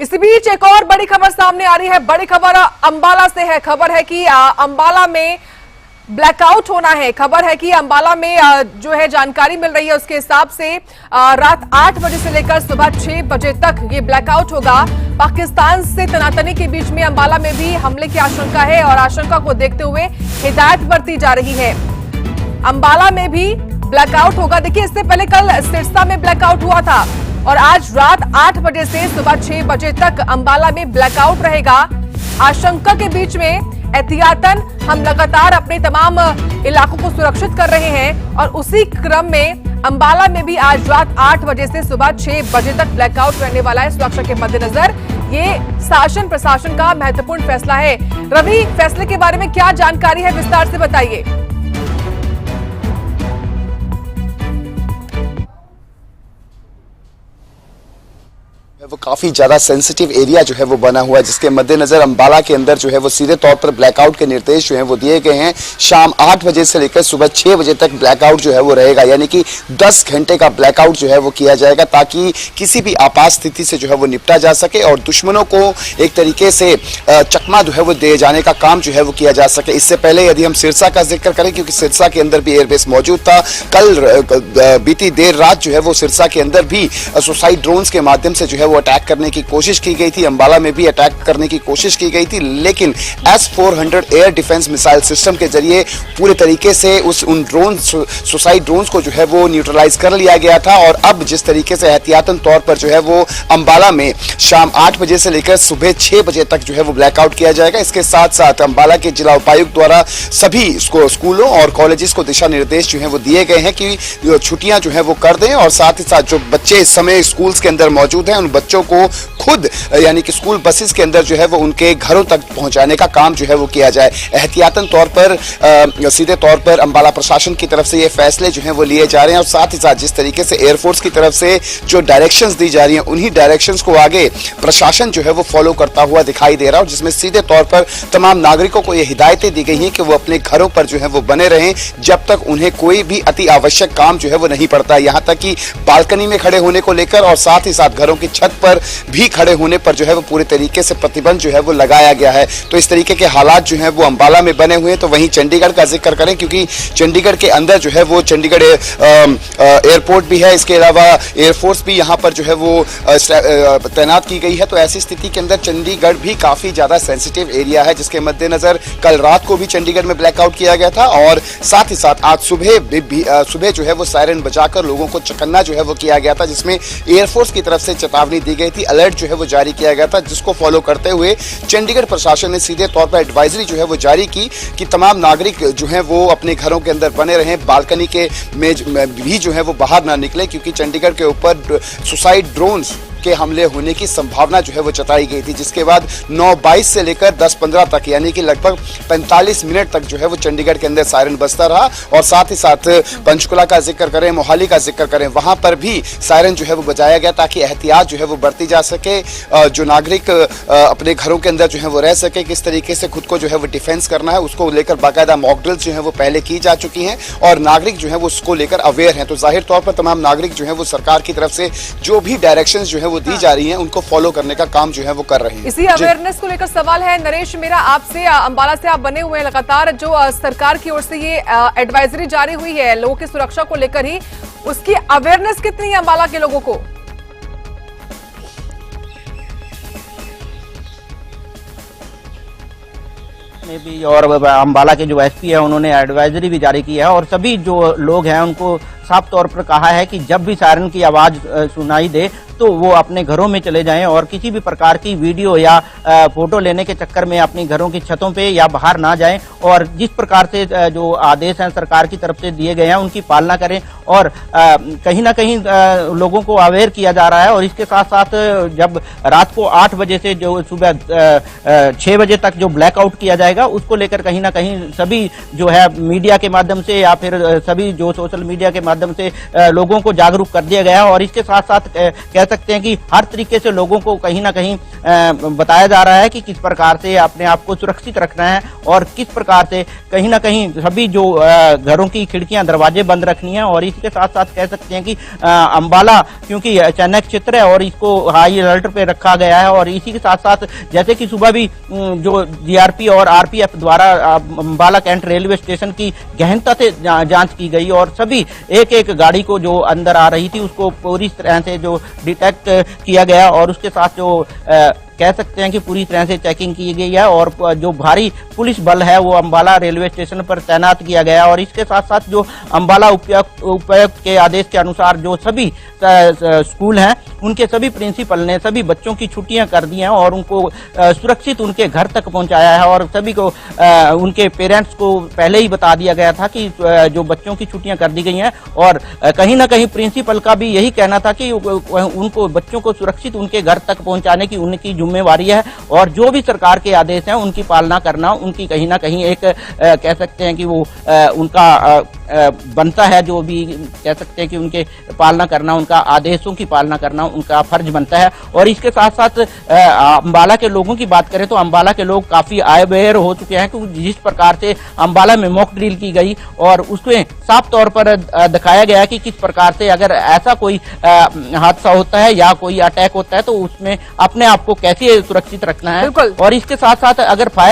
इसी बीच एक और बड़ी खबर सामने आ रही है। बड़ी खबर अंबाला से है। खबर है कि अंबाला में ब्लैकआउट होना है। खबर है कि अंबाला में जो है जानकारी मिल रही है उसके हिसाब से रात 8 बजे से लेकर सुबह 6 बजे तक ये ब्लैकआउट होगा। पाकिस्तान से तनातनी के बीच में अंबाला में भी हमले की आशंका है और आशंका को देखते हुए हिदायत बरती जा रही है। अंबाला में भी ब्लैकआउट होगा। देखिए, इससे पहले कल सिरसा में ब्लैकआउट हुआ था और आज रात 8 बजे से सुबह 6 बजे तक अंबाला में ब्लैकआउट रहेगा। आशंका के बीच में एहतियातन हम लगातार अपने तमाम इलाकों को सुरक्षित कर रहे हैं और उसी क्रम में अंबाला में भी आज रात 8 बजे से सुबह 6 बजे तक ब्लैकआउट रहने वाला है। सुरक्षा के मद्देनजर ये शासन प्रशासन का महत्वपूर्ण फैसला है। रवि, फैसले के बारे में क्या जानकारी है, विस्तार से बताइए। वो काफी ज्यादा सेंसिटिव एरिया जो है वो बना हुआ है, जिसके मद्देनजर अंबाला के अंदर जो है वो सीधे तौर पर ब्लैकआउट के निर्देश जो है वो दिए गए हैं। शाम 8 बजे से लेकर सुबह 6 बजे तक ब्लैकआउट जो है वो रहेगा, यानी कि 10 घंटे का ब्लैकआउट जो है वो किया जाएगा ताकि किसी भी आपात स्थिति से जो है वो निपटा जा सके और दुश्मनों को एक तरीके से चकमा जो है वो दे जाने का काम जो है वो किया जा सके। इससे पहले यदि हम सिरसा का जिक्र करें, क्योंकि सिरसा के अंदर भी एयरबेस मौजूद था, कल बीती देर रात जो है वो सिरसा के अंदर भी सुसाइड ड्रोन्स के माध्यम से जो है अटैक करने की कोशिश की गई थी। अंबाला में भी अटैक करने की कोशिश की गई थी, लेकिन S-400 air defence missile system के जरिए पूरे तरीके से उन ड्रोन सुसाइड ड्रोन्स को जो है वो न्यूट्रलाइज कर लिया गया था। और अब जिस तरीके से एहतियातन तौर पर जो है वो अंबाला में शाम 8 बजे से लेकर सुबह 6 बजे तक जो है वो ब्लैकआउट किया जाएगा। इसके साथ साथ अंबाला के जिला उपायुक्त द्वारा सभी स्कूलों और कॉलेजेस को दिशा निर्देश जो है वो दिए गए हैं कि छुट्टियां जो है वो कर दें और साथ ही साथ जो बच्चे इस समय स्कूल्स के अंदर मौजूद हैं उन बच्चों को खुद यानी कि स्कूल बसेस के अंदर जो है वो उनके घरों तक पहुंचाने का काम जो है वो किया जाए। एहतियातन तौर पर सीधे तौर पर अंबाला प्रशासन की तरफ से ये फैसले जो हैं वो लिए जा रहे हैं और साथ ही साथ जिस तरीके से एयरफोर्स की तरफ से जो डायरेक्शंस दी जा रही हैं उन्हीं डायरेक्शंस को आगे प्रशासन जो है वो फॉलो करता हुआ दिखाई दे रहा है, जिसमें सीधे तौर पर तमाम नागरिकों को ये हिदायतें दी गई हैं कि वो अपने घरों पर जो है वो बने रहें जब तक उन्हें कोई भी अति आवश्यक काम जो है वो नहीं पड़ता। यहाँ तक कि बालकनी में खड़े होने को लेकर और साथ ही साथ घरों की छत पर भी खड़े होने पर जो है वो पूरे तरीके से प्रतिबंध जो है वो लगाया गया है। तो इस तरीके के हालात जो हैं वो अंबाला में बने हुए हैं। तो वहीं चंडीगढ़ का जिक्र करें, क्योंकि चंडीगढ़ के अंदर जो है वो चंडीगढ़ एयरपोर्ट भी है, इसके अलावा एयरफोर्स भी यहाँ पर जो है वो तैनात की गई है। तो ऐसी स्थिति के अंदर चंडीगढ़ भी काफी ज्यादा सेंसिटिव एरिया है, जिसके मद्देनजर कल रात को भी चंडीगढ़ में ब्लैकआउट किया गया था और साथ ही साथ आज सुबह जो है वो सायरन बजाकर लोगों को चकन्ना जो है वो किया गया था, जिसमें एयरफोर्स की तरफ से चेतावनी दी गई थी, अलर्ट जो है वो जारी किया गया था, जिसको फॉलो करते हुए चंडीगढ़ प्रशासन ने सीधे तौर पर एडवाइजरी जो है वो जारी की कि तमाम नागरिक जो हैं वो अपने घरों के अंदर बने रहें, बालकनी के में भी जो है वो बाहर ना निकले, क्योंकि चंडीगढ़ के ऊपर सुसाइड ड्रोन्स के हमले होने की संभावना जो है वो जताई गई थी। जिसके बाद 9:22 से लेकर 10:15 तक यानी कि लगभग 45 मिनट तक जो है वो चंडीगढ़ के अंदर सायरन बजता रहा और साथ ही साथ पंचकुला का जिक्र करें, मोहाली का जिक्र करें, वहां पर भी सायरन जो है वो बजाया गया ताकि एहतियात जो है वो बरती जा सके, जो नागरिक अपने घरों के अंदर जो है वो रह सके, किस तरीके से खुद को जो है वो डिफेंस करना है उसको लेकर बाकायदा मॉक ड्रिल्स जो है वो पहले की जा चुकी हैं और नागरिक जो है वो उसको लेकर अवेयर हैं। तो जाहिर तौर पर तमाम नागरिक जो है वो सरकार की तरफ से जो भी डायरेक्शंस जो है वो दी जा रही हैं उनको फॉलो करने का काम जो है वो कर रहे हैं। इसी अवेयरनेस को लेकर सवाल है नरेश मेरा आपसे, अंबाला से आप बने हुए हैं लगातार, जो सरकार की ओर से ये एडवाइजरी जारी हुई है लोगों की सुरक्षा को लेकर ही, उसकी अवेयरनेस कितनी है अंबाला के लोगों को? ने भी और अंबाला के जो एसपी है उन्होंने एडवाइजरी भी जारी की है और सभी जो लोग हैं उनको साफ तौर पर कहा है कि जब भी सायरन की आवाज सुनाई दे तो वो अपने घरों में चले जाएं और किसी भी प्रकार की वीडियो या फोटो लेने के चक्कर में अपनी घरों की छतों पे या बाहर ना जाएं और जिस प्रकार से जो आदेश हैं सरकार की तरफ से दिए गए हैं उनकी पालना करें और कहीं ना कहीं लोगों को अवेयर किया जा रहा है। और इसके साथ साथ जब रात को 8 बजे से जो सुबह 6 बजे तक जो ब्लैकआउट किया जाएगा उसको लेकर कहीं ना कहीं सभी जो है मीडिया के माध्यम से या फिर सभी जो सोशल मीडिया के माध्यम से लोगों को जागरूक कर दिया गया है। और इसके साथ साथ कह सकते हैं कि हर तरीके से लोगों को कहीं ना कहीं बताया जा रहा है कि किस प्रकार से अपने आप को सुरक्षित रखना है और किस प्रकार से कहीं ना कहीं सभी जो घरों की खिड़कियां दरवाजे बंद रखनी है। और इसके साथ साथ कह सकते हैं कि अंबाला क्योंकि चैनक क्षेत्र है और इसको हाई अलर्ट पे रखा गया है। और इसी के साथ साथ जैसे कि सुबह भी जो जीआरपी और आरपीएफ द्वारा अंबाला कैंट रेलवे स्टेशन की गहनता से जांच की गई और सभी एक एक गाड़ी को जो अंदर आ रही थी उसको पूरी तरह से जो डिटेक्ट किया गया और उसके साथ जो कह सकते हैं कि पूरी तरह से चेकिंग की गई है और जो भारी पुलिस बल है वो अंबाला रेलवे स्टेशन पर तैनात किया गया। और इसके साथ साथ जो अंबाला उपायुक्त के आदेश के अनुसार जो सभी स्कूल हैं उनके सभी प्रिंसिपल ने सभी बच्चों की छुट्टियां कर दी हैं और उनको सुरक्षित उनके घर तक पहुंचाया है। और सभी को उनके पेरेंट्स को पहले ही बता दिया गया था कि जो बच्चों की छुट्टियां कर दी गई हैं। और कहीं ना कहीं प्रिंसिपल का भी यही कहना था कि उनको बच्चों को सुरक्षित उनके घर तक पहुंचाने की उनकी जिम्मेवारी है और जो भी सरकार के आदेश हैं उनकी पालना करना उनकी कहीं ना कहीं एक कह सकते हैं कि वो उनका बनता है। जो भी कह सकते हैं कि उनके पालना करना, उनका आदेशों की पालना करना उनका फर्ज बनता है। और इसके साथ साथ अंबाला के लोगों की बात करें तो अंबाला के लोग काफी अवेयर हो चुके हैं कि जिस प्रकार से अंबाला में मॉक ड्रिल की गई और उसमें साफ तौर पर दिखाया गया कि किस प्रकार से अगर ऐसा कोई हादसा होता है या कोई अटैक होता है तो उसमें अपने आप को कैसे सुरक्षित रखना है। और इसके साथ साथ अगर फायर